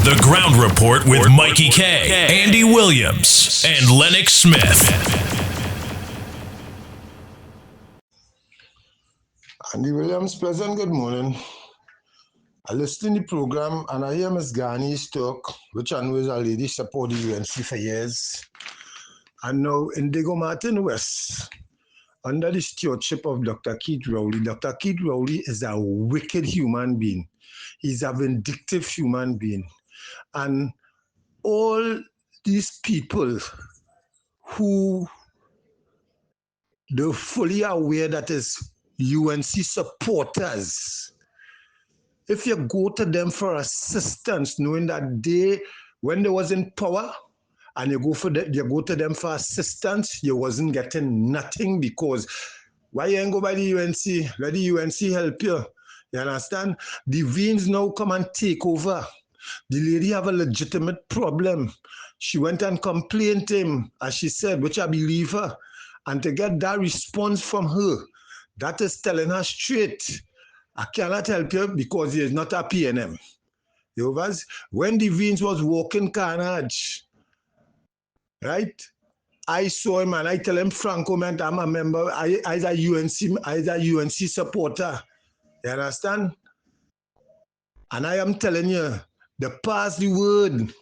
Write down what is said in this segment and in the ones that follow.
The Ground Report with Mikey K, Andy Williams, and Lennox Smith. Andy Williams, pleasant good morning. I listened to the program and I hear Ms. Ghani's talk, which I know is a lady support the UNC for years. And now in Diego Martin West, under the stewardship of Dr. Keith Rowley. Dr. Keith Rowley is a wicked human being. He's a vindictive human being. And all these people who they're fully aware that is UNC supporters, if you go to them for assistance, knowing that when they was in power, and you go to them for assistance, you wasn't getting nothing, because why you ain't go by the UNC? Let the UNC help you. You understand? The Veens now come and take over. The lady have a legitimate problem. She went and complained to him, as she said, which I believe her. And to get that response from her, that is telling her straight, I cannot help you because he is not a PNM. You know, when the Veens was walking carnage, right? I saw him and I tell him, Franco, man, I'm a member, I'm a UNC supporter. You understand? And I am telling you, they pass the word.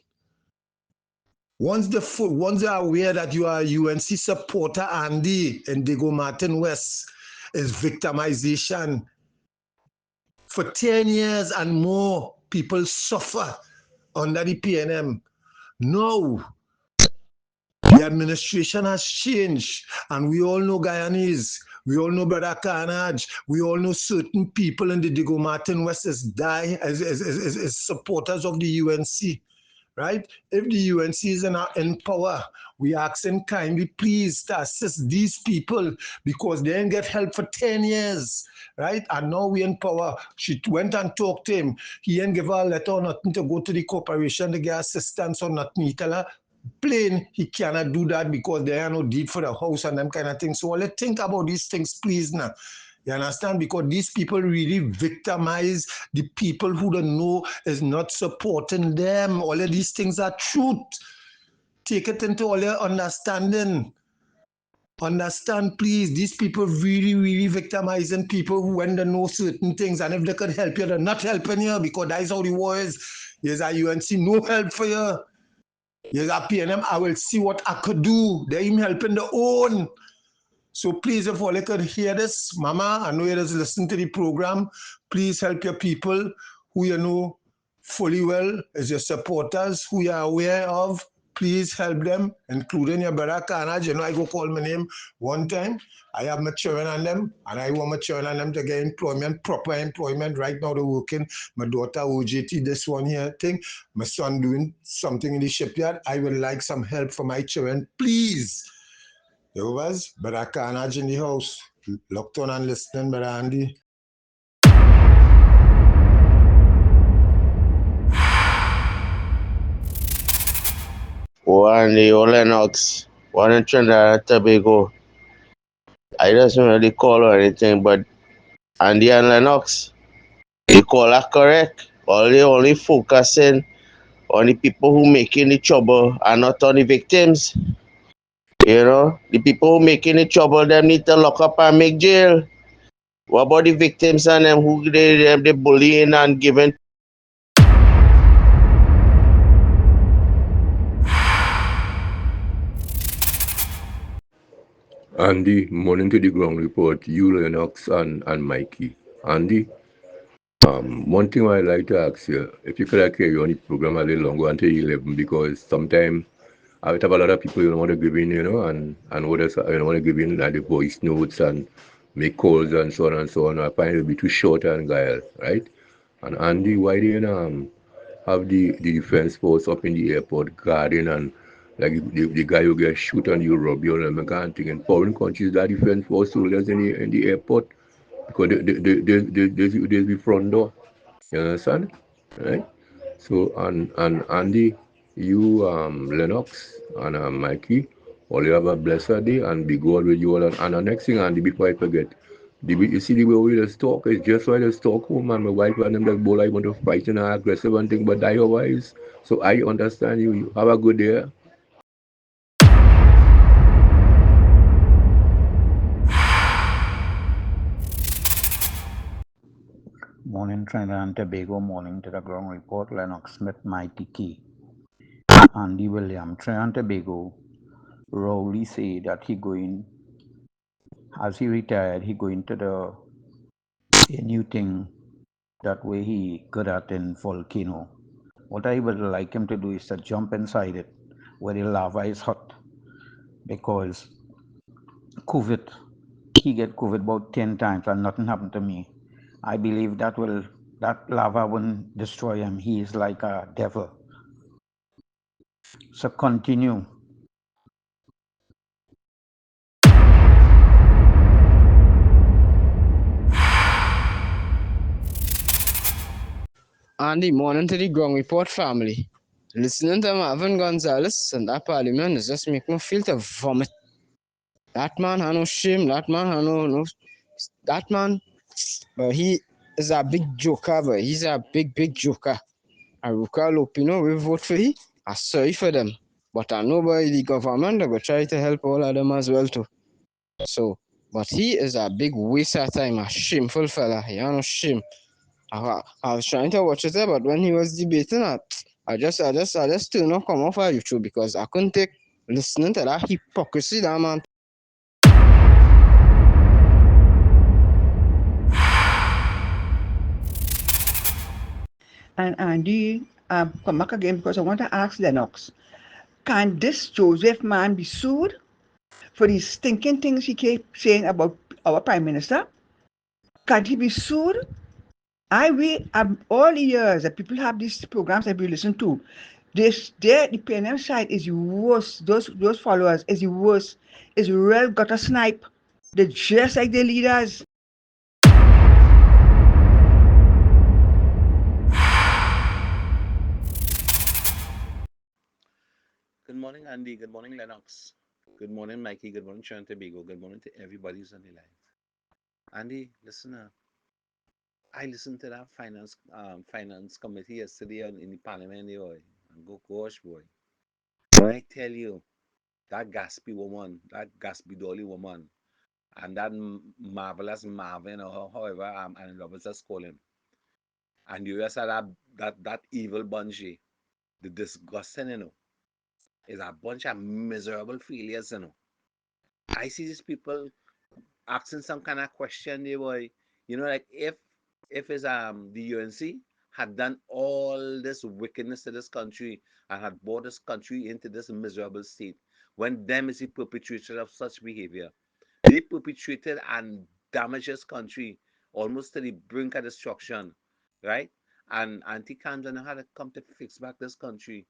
Once they're aware that you are a UNC supporter, Andy, and Diego Martin West, is victimization. For 10 years and more, people suffer under the PNM. No. The administration has changed, and we all know Guyanese, we all know Brother Carnage, we all know certain people in the Diego Martin West is supporters of the UNC, right? If the UNC is in power, we ask him kindly, please, to assist these people, because they didn't get help for 10 years, right? And now we in power. She went and talked to him. He didn't give her a letter or nothing to go to the corporation to get assistance or nothing. He tell her, plain, he cannot do that because there are no deed for the house and them kind of things. So let's think about these things, please, now. You understand? Because these people really victimize the people who don't know is not supporting them. All of these things are truth. Take it into all your understanding. Understand, please, these people really, really victimizing people who when they know certain things, and if they could help you, they're not helping you, because that's how the war is. There's a UNC, no help for you. Yes, at PNM, I will see what I could do. They're even helping their own. So please, if all you could hear this, Mama, I know you just listen to the program, please help your people who you know fully well as your supporters, who you are aware of. Please help them, including your brother Carnage. You know, I go call my name one time. I have my children on them, and I want my children on them to get employment, proper employment. Right now, they're working. My daughter, OJT, this one here thing. My son doing something in the shipyard. I would like some help for my children, please. There was brother Carnage in the house. Locked on and listening, brother Andy. One the Lennox, one in Trinidad and Tobago. I doesn't really call or anything, but Andy and Lennox, the call are correct. All they only focusing on the people who making the trouble and not on the victims. You know, the people who making the trouble, them need to lock up and make jail. What about the victims and them who they bullying and giving? Andy, morning to the ground report, you, Lennox, and Mikey. Andy, one thing I'd like to ask you, if you could carry on the program a little longer until 11, because sometimes I have a lot of people want to give in, and others want to give in like the voice notes and make calls and so on and so on. I find it will be too short and guile, right? And Andy, why do you have the defense force up in the airport guarding and like the guy who gets shot and you rob you and I can't think in foreign countries that defense force soldiers in the airport because there's the front door. You understand? Right? So and Andy, you Lennox and Mikey, all you have a blessed day and be God with you all and the next thing Andy before I forget. You see the way we just talk, it's just why they talk home and my wife and them like both I want to fight and aggressive and thing, but otherwise So I understand you. You have a good day. Morning, Trinidad and Tobago. Morning to the ground report. Lennox Smith, Mighty Key. Andy William, Trinidad and Tobago. Rowley say that he going, as he retired, he going to a new thing that way he good at in volcano. What I would like him to do is to jump inside it where the lava is hot, because COVID, he get COVID about 10 times and nothing happened to me. I believe that lava won't destroy him. He is like a devil. So continue. Andy, morning to the Ground Report family. Listening to Marvin Gonzalez and that parliament is just making me feel to vomit. That man had no shame. That man had that man, but he is a big joker, but he's a big joker. Aruka Lopino will vote for he. I'm sorry for them. But I know by the government they will try to help all of them as well too. So, but he is a big waste of time, a shameful fella. He had no shame. I was trying to watch it there, but when he was debating, I just still not come off of YouTube because I couldn't take listening to that hypocrisy that man. And Andy, come back again because I want to ask Lennox, can this Joseph man be sued for these stinking things he kept saying about our Prime Minister? Can he be sued? I wait all the years that people have these programs that we listen to. The PNM side is worse. Those followers is the worst. Is real gutter snipe. They're just like the leaders. Good morning, Andy. Good morning, Lennox. Good morning, Mikey. Good morning, Trinidad and Tobago. Good morning to everybody who's on the line. Andy, listen, I listened to that finance committee yesterday in the parliament, boy. And go, gosh, boy. When I tell you, that Gaspy woman, that Gaspy Dolly woman, and that marvelous Marvin, or however and Roberts just call him, and you just said that evil bunch, the disgusting, is a bunch of miserable failures, I see these people asking some kind of question, they boy. Like if it's the UNC had done all this wickedness to this country and had brought this country into this miserable state, when them is the perpetrator of such behavior, they perpetrated and damaged this country almost to the brink of destruction, right? And Auntie Camden had to come to fix back this country.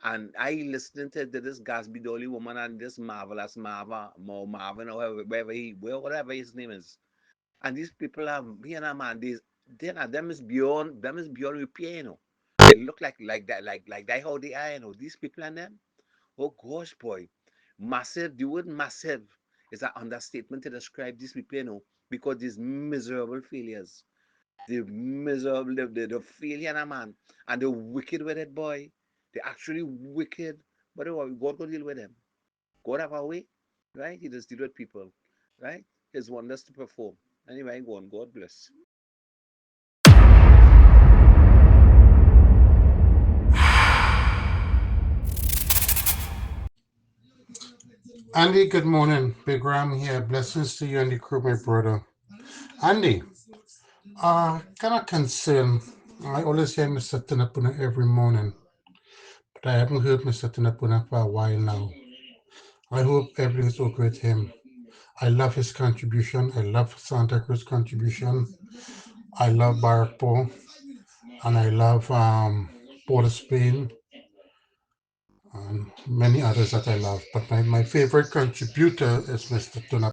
And I listening to this Gatsby Dolly woman and this marvelous Marvin or whatever his name is. And these people are man, them is beyond repair, They look like that, like that how they are, These people and them. Oh gosh, boy. Massive, the word massive is an understatement to describe these people, because these miserable failures. The miserable, the failure, man. And the wicked with it, boy. They're actually wicked. But God will deal with them. God have a way, right? He does deal with people, right? His wonders to perform. Anyway, go on. God bless. Andy, good morning. Big Ram here. Blessings to you and the crew, my brother. Andy, kind of concern. I always hear Mr. Tinapuna every morning, but I haven't heard Mr. Tinapuna for a while now. I hope everything is okay with him. I love his contribution. I love Santa Cruz contribution. I love Barack Paul, and I love Port of Spain, and many others that I love. But my favorite contributor is Mr. Tinapuna.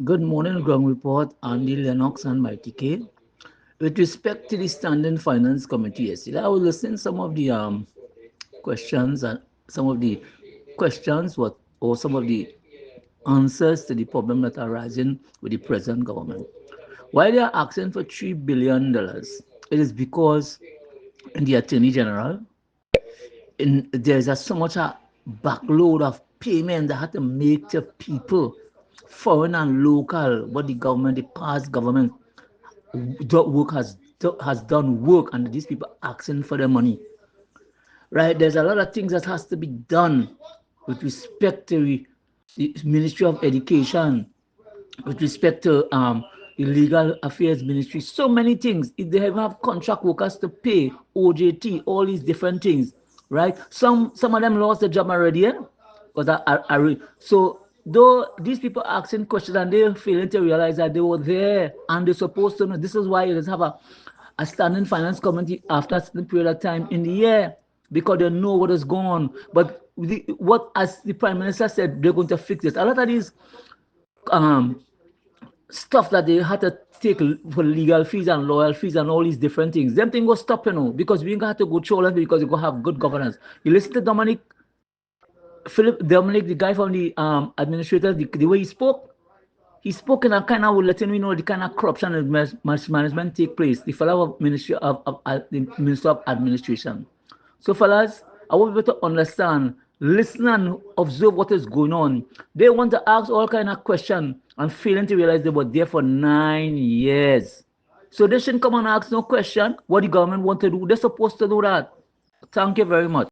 Good morning, Ground Report, Andy Lennox and Mighty K. With respect to the Standing Finance Committee yesterday, I was listening to some of the questions and some of the questions or some of the answers to the problem that are rising with the present government. Why they are asking for $3 billion, it is because in the Attorney General, there's so much a backload of payment that had to make to people, foreign and local, what the government, the past government has done work, and these people asking for the money. Right? There's a lot of things that has to be done with respect to the Ministry of Education, with respect to the Legal Affairs Ministry, so many things. If they have contract workers to pay, OJT, all these different things, right? Some of them lost their job already, yeah? So though these people asking questions and they're failing to realize that they were there and they're supposed to know. This is why you just have a standing finance committee after a certain period of time in the year, because they know what is going on. But what, as the Prime Minister said, they're going to fix this. A lot of these stuff that they had to take for legal fees and lawyer fees and all these different things, them things will stop, because we got to go through all of it, because we go have good governance. You listen to Dominic, the guy from the administrator, the way he spoke in a kind of letting me know the kind of corruption and mismanagement take place. The fellow of the Minister of Administration. So, fellas, I want you to understand, listen and observe what is going on. They want to ask all kind of questions and failing to realize they were there for 9 years. So they shouldn't come and ask no question what the government want to do. They're supposed to do that. Thank you very much.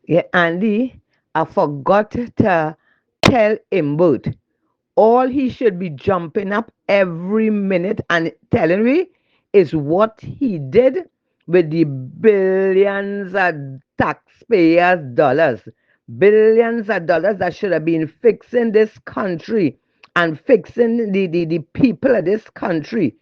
Yeah, Andy, I forgot to tell Imbert all he should be jumping up every minute and telling me is what he did with the billions of taxpayers' dollars. Billions of dollars that should have been fixing this country and fixing the people of this country.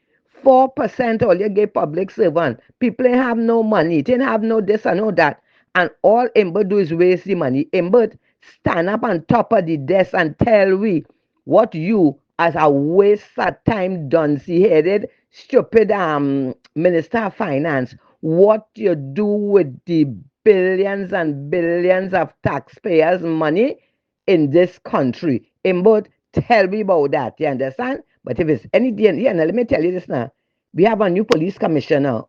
4% all you get public servant. People ain't have no money. They ain't have no this and no that. And all Imbert do is waste the money. Imbert stand up on top of the desk and tell we what you, as a waste of time, dunce-headed, stupid Minister of Finance, what you do with the billions and billions of taxpayers' money in this country. Imbert, tell me about that, you understand? But if it's any day, yeah, now let me tell you this now. We have a new police commissioner,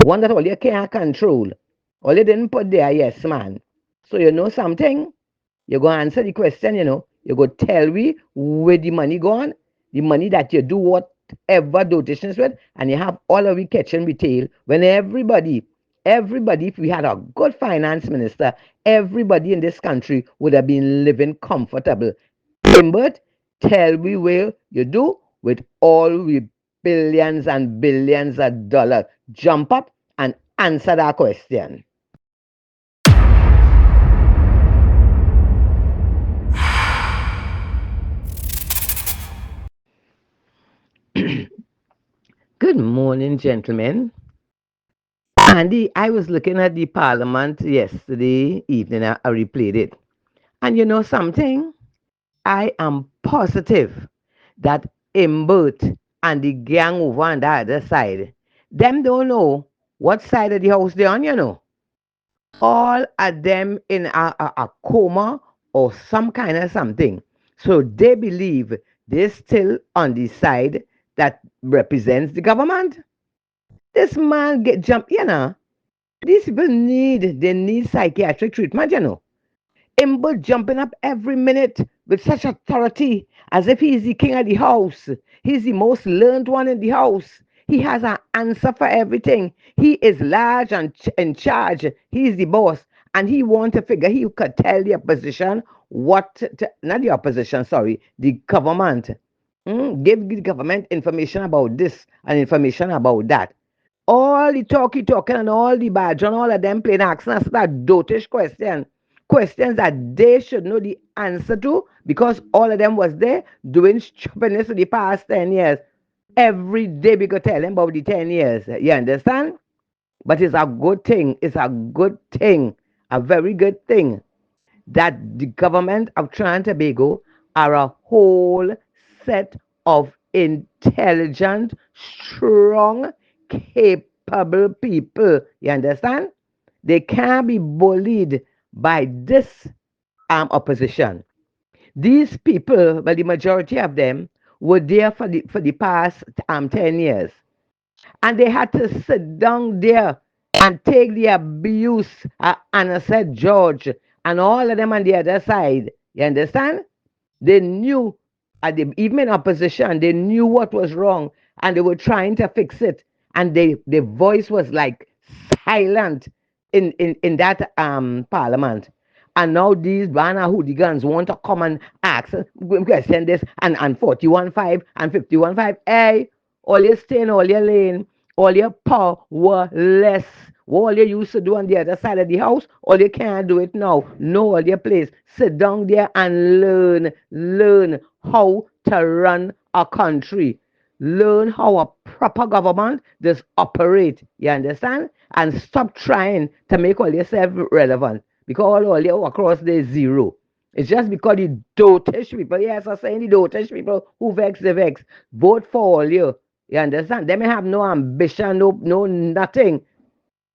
one that all you can't control. All you didn't put there, yes, man. So you know something? You're going to answer the question, You go tell me where the money gone, the money that you do whatever dotations with, and you have all of we catching retail. When everybody, if we had a good finance minister, everybody in this country would have been living comfortable. Imbert, tell me where you do with all the billions and billions of dollars. Jump up and answer that question. Good morning, gentlemen. Andy, I was looking at the parliament yesterday evening. I replayed it. And you know something? I am positive that Imbert and the gang over on the other side, them don't know what side of the house they're on, All of them in a coma or some kind of something. So they believe they're still on the side that represents the government. This man get jumped, These people need psychiatric treatment, Imbert jumping up every minute with such authority as if he's the king of the house. He's the most learned one in the house. He has an answer for everything. He is large and in charge. He's the boss. And he want to figure he could tell the opposition not the opposition, sorry, the government. Give the government information about this and information about that. All the talking and all the badge and all of them playing asking us that dotish questions that they should know the answer to, because all of them was there doing stupidness for the past 10 years. Every day we go tell them about the 10 years. You understand? But it's a good thing. It's a good thing. A very good thing that the government of Trinidad and Tobago are a whole set of intelligent, strong, capable people. You understand? They can't be bullied by this opposition. These people, well, the majority of them were there for the past 10 years. And they had to sit down there and take the abuse Anna said George and all of them on the other side. You understand? They knew, even in opposition, they knew what was wrong and they were trying to fix it. And their voice was like silent in that parliament. And now these banner hooligans want to come and ask, question this, and 41.5 and 51.5. Hey, all you stay in all your lane, all your powerless. All you used to do on the other side of the house, all you can't do it now. Know all your place. Sit down there and learn how to run a country. Learn how a proper government does operate. You understand? And stop trying to make all yourself relevant. Because all you across there is zero. It's just because the dotish people, yes, I'm saying the dotish people who vex, they vex. Vote for all you. You understand? They may have no ambition, no nothing.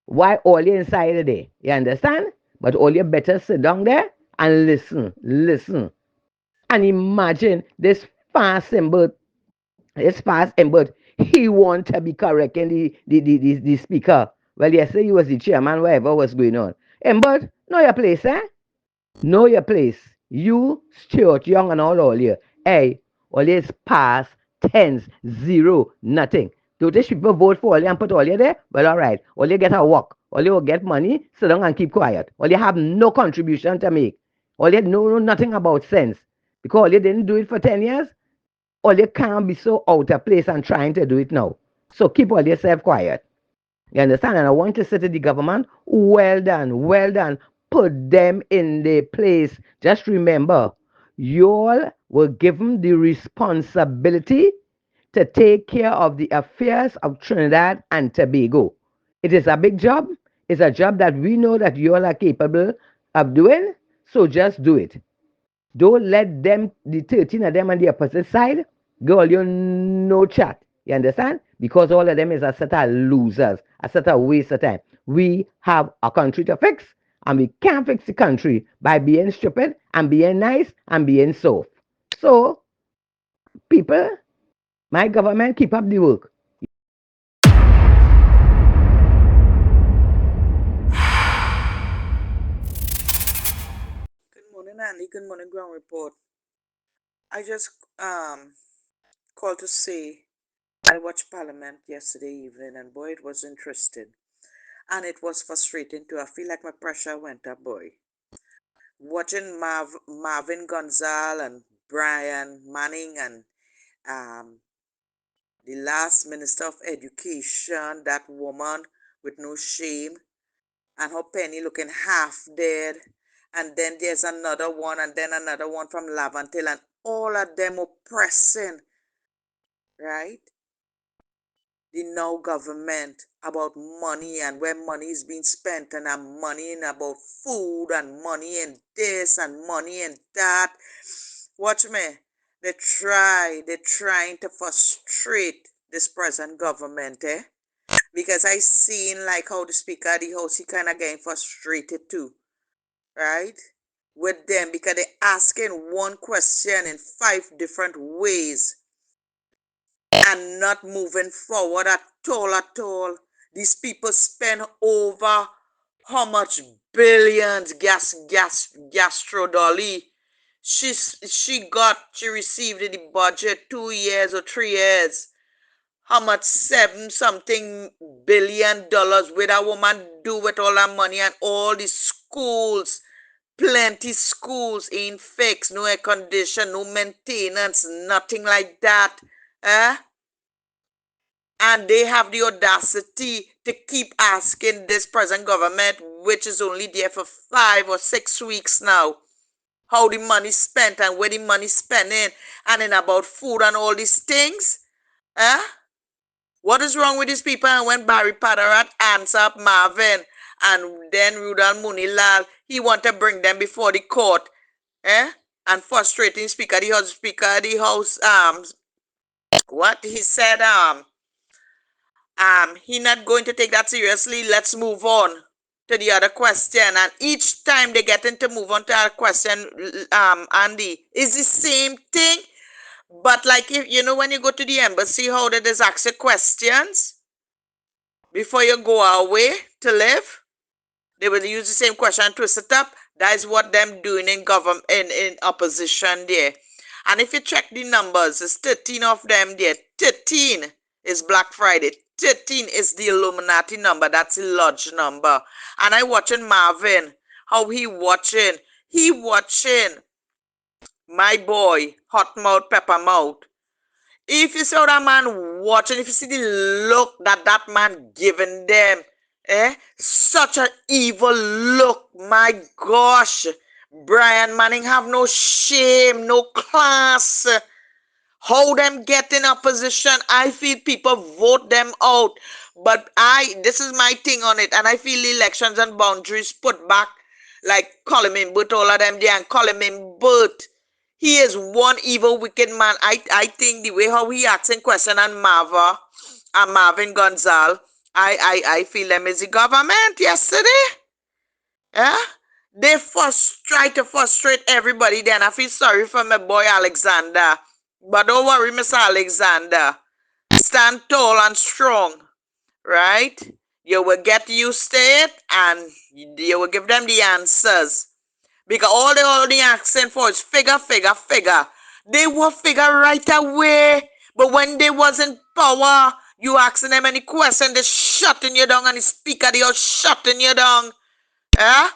Why all you inside of there? You understand? But all you better sit down there and listen. And imagine fast symbol, this fast symbol, he want to be correcting the speaker. Well, yesterday he was the chairman, whatever was going on. But know your place, eh? Know your place. You, Stuart Young and all you. Hey, always pass, tens, zero, nothing. Do these people vote for all you and put all you there? Well, all right. All you get a work. All you get money, sit down and keep quiet. All you have no contribution to make. All you know nothing about sense. Because all you didn't do it for 10 years, all you can't be so out of place and trying to do it now. So keep all yourself quiet. You understand? And I want to say to the government, well done, well done. Put them in their place. Just remember, you all were given the responsibility to take care of the affairs of Trinidad and Tobago. It is a big job. It's a job that we know that you all are capable of doing. So just do it. Don't let them, the 13 of them on the opposite side, girl, you no chat. You understand? Because all of them is a set of losers, a set of waste of time. We have a country to fix, and we can't fix the country by being stupid and being nice and being soft. So, people, my government, keep up the work. Good morning, Andy. Good morning, Ground Report. I just called to say I watched Parliament yesterday evening, and boy, it was interesting. And it was frustrating too. I feel like my pressure went up, boy. Watching Marvin Gonzalez and Brian Manning and the last Minister of Education, that woman with no shame, and her Penny looking half dead. And then there's another one, and then another one from Laventille, and all of them oppressing, right? The now government about money and where money is being spent, and money in about food and money in this and money in that. Watch me. They're trying to frustrate this present government, eh? Because I seen like how the Speaker of the House, he kind of getting frustrated too, right? With them because they're asking one question in 5 different ways and not moving forward at all. These people spend over how much billions Gastro Dolly. She received in the budget 2 years or 3 years. How much $7 billion will that woman do with all that money and all the schools? Plenty schools ain't fixed, no air condition, no maintenance, nothing like that. And they have the audacity to keep asking this present government, which is only there for 5 or 6 weeks now, how the money spent and where the money spending and in about food and all these things. What is wrong with these people? And when Barry Padarat answered up Marvin and then Rudal Munilal, he want to bring them before the court, and frustrating Speaker of the House, what he said, he not going to take that seriously. Let's move on to the other question. And each time they get into move on to our question, Andy, is the same thing. But like, if you know, when you go to the embassy, how they just ask you questions before you go away to live, they will use the same question and twist it up. That is what them doing in government, in opposition there. And if you check the numbers, it's 13 of them there. 13 is Black Friday. 13 is the Illuminati number. That's a large number. And I watching Marvin, how he watching. He watching my boy, Hot Mouth, Pepper Mouth. If you see how that man watching, if you see the look that that man giving them, such an evil look, my gosh. Brian Manning have no shame, no class. How them get in opposition? I feel people vote them out. But this is my thing on it. And I feel the elections and boundaries put back, like Coleman Burt, all of them there, and Coleman Burt. He is one evil, wicked man. I think the way how he asking question and Marvin Gonzalez, I feel them is the government yesterday. Yeah? They try to frustrate everybody then. I feel sorry for my boy Alexander. But don't worry, Mr. Alexander. Stand tall and strong, right? You will get used to it and you will give them the answers. Because all they asking for is figure. They will figure right away. But when they was in power, you asking them any question, they shutting you down, and the speaker, they all shutting you down. Yeah?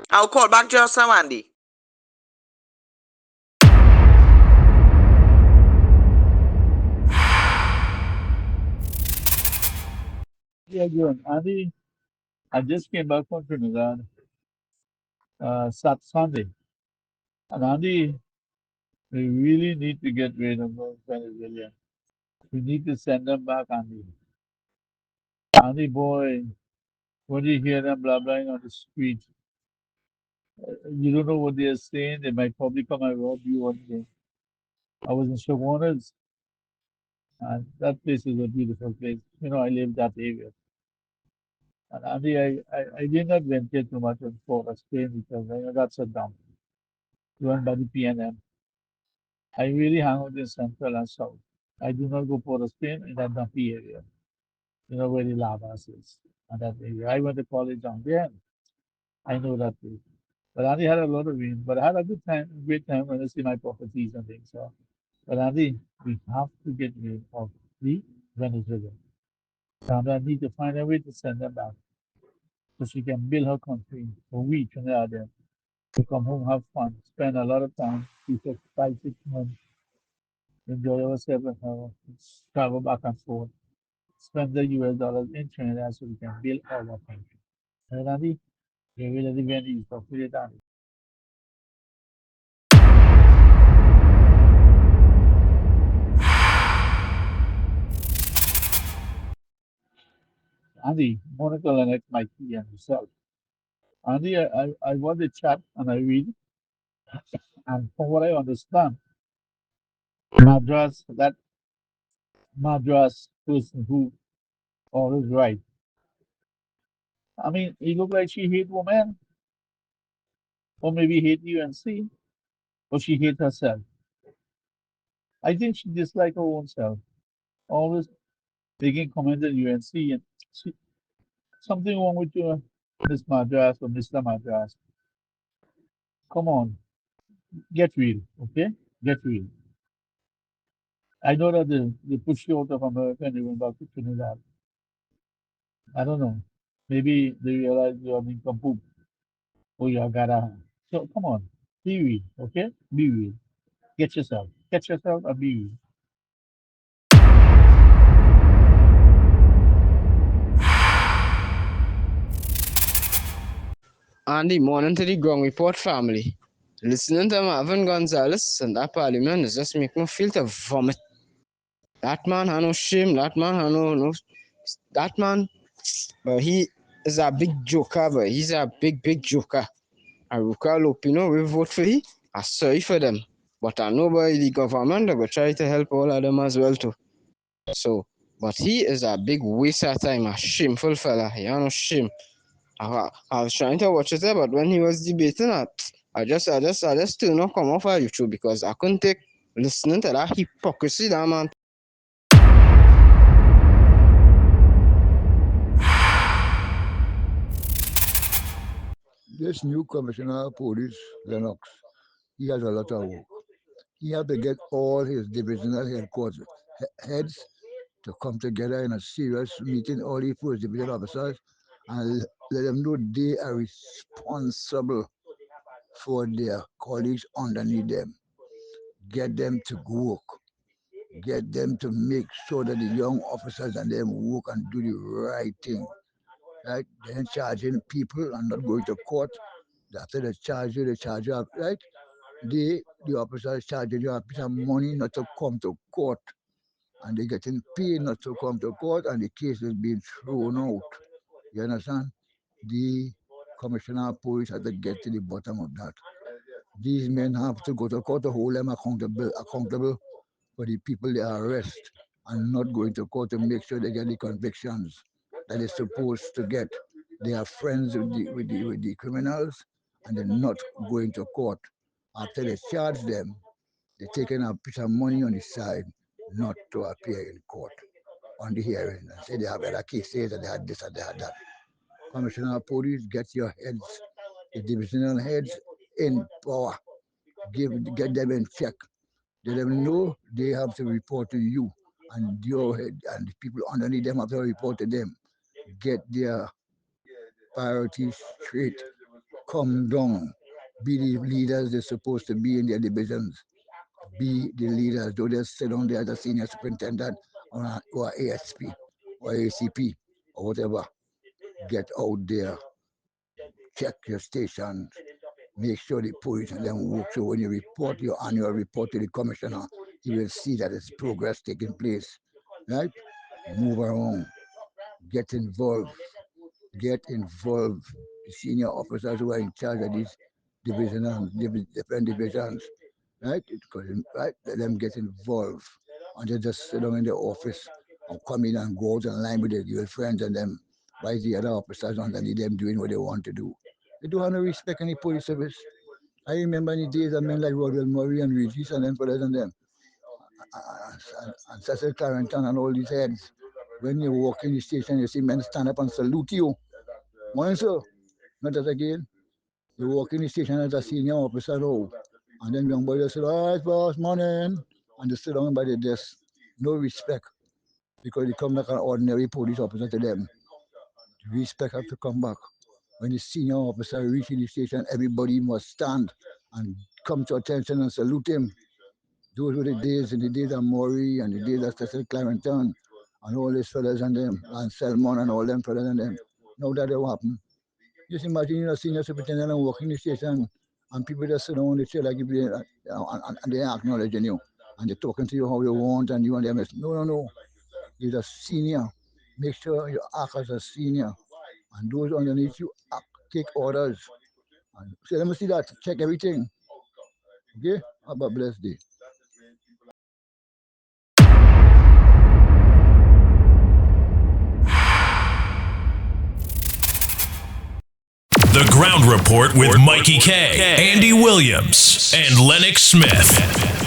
I'll call back just Andy. Yeah, good. Andy, I just came back from Trinidad Sunday. And Andy, we really need to get rid of those Venezuelans. We need to send them back, Andy. Andy, boy, when you hear them blabbering on the street, you don't know what they're saying. They might probably come and rob you one day. I was in Chaguanas, and that place is a beautiful place. You know, I live that area. And Andy, I did not venture too much on Port of Spain because I know that's a dump run by the PNM. I really hang out in Central and South. I do not go Port of Spain in that dumpy area, you know, where the lavas is and that area. I went to college down there. I know that place. But Andy had a lot of rain, but I had a great time when I see my properties and things. So, but Andy, we have to get rid of the Venezuela. And I need to find a way to send them back so she can build her country. So we, Trinidad, to come home, have fun, spend a lot of time, 5, 6 months, enjoy ourselves and travel back and forth, spend the US dollars in Trinidad so we can build our country. And Andy, we will even ease of it, Andy. Andy, Monica Lynette, Mikey, and yourself. Andy, I want to chat and I read, and from what I understand, that Madras person who always right. I mean, he looked like she hate women, or maybe hate UNC, or she hate herself. I think she dislike her own self. Always making comments at UNC and something wrong with you, Miss Madras or Mr. Madras. Come on, get real, okay? Get real. I know that they pushed you out of America and they went back to Trinidad. I don't know. Maybe they realize you're an incomplete or you're a garahan. So come on, be real, okay? Be real. Get yourself. Catch yourself and be real. Andy, morning to the Ground Report family. Listening to Marvin Gonzalez and that parliament is just making me feel to vomit. That man has no shame. That man has that man, but he is a big joker, but he's a big joker. Aruka Lopino will vote for him. I'm sorry for them. But I know by the government, they go try to help all of them as well too. So, but he is a big waste of time, a shameful fella. He has no shame. I was trying to watch it there, but when he was debating, I just still not come off of YouTube because I couldn't take listening to that hypocrisy that man. This new commissioner of police, Lennox, he has a lot of work. He has to get all his divisional headquarters heads to come together in a serious meeting, all the first division officers, and let them know they are responsible for their colleagues underneath them. Get them to work. Get them to make sure that the young officers and them work and do the right thing. Right? Then charging people and not going to court. After they charge you, right? The officers charging you a piece of money not to come to court. And they're getting paid not to come to court, and the case is being thrown out. You understand? The commissioner of police has to get to the bottom of that. These men have to go to court to hold them accountable for the people they arrest and not going to court to make sure they get the convictions that they're supposed to get. They are friends with the criminals, and they're not going to court. After they charge them, they're taking a piece of money on the side not to appear in court on the hearing and say they have other cases and they had this and they had that. Commissioner of Police, get your heads, the divisional heads in power. Get them in check. Let them know they have to report to you, and your head and the people underneath them have to report to them. Get their priorities straight. Come down. Be the leaders they're supposed to be in their divisions. Be the leaders. Don't just sit down there as a senior superintendent or ASP or ACP or whatever. Get out there. Check your stations. Make sure the police and them work. So when you report your annual report to the commissioner, you will see that there's progress taking place. Right? Move around. Get involved. Get involved. The senior officers who are in charge of these different divisions. Right? Right? Let them get involved. And they just sit down in their office and come in and go out in line with their girlfriends and them. Why the other officers underneath them doing what they want to do? They don't have no respect in the police service. I remember in the days of men like Rodwell Murray and Regis and them fellas and them. And Cecil Clarendon and all these heads. When you walk in the station, you see men stand up and salute you. Morning, sir. Not that again. You walk in the station as a senior officer, and then young boys say, all right, boss, morning. And they sit down by the desk. No respect. Because they come like an ordinary police officer to them. Respect have to come back. When the senior officer reaches the station, everybody must stand and come to attention and salute him. Those were the days of Maury and the days of Cecil Clarendon and all these fellas and them, and Selmon and all them fellas and them. Now that don't happen. Just imagine you're a senior superintendent and walking the station and people just sit down on the chair like and they're acknowledging you and they're talking to you how you want and you and them. No. You're a senior. Make sure you act as a senior. And those underneath you take orders. And say, let me see that. Check everything. Okay? Have a blessed day. The Ground Report with Mikey K, Andy Williams, and Lennox Smith.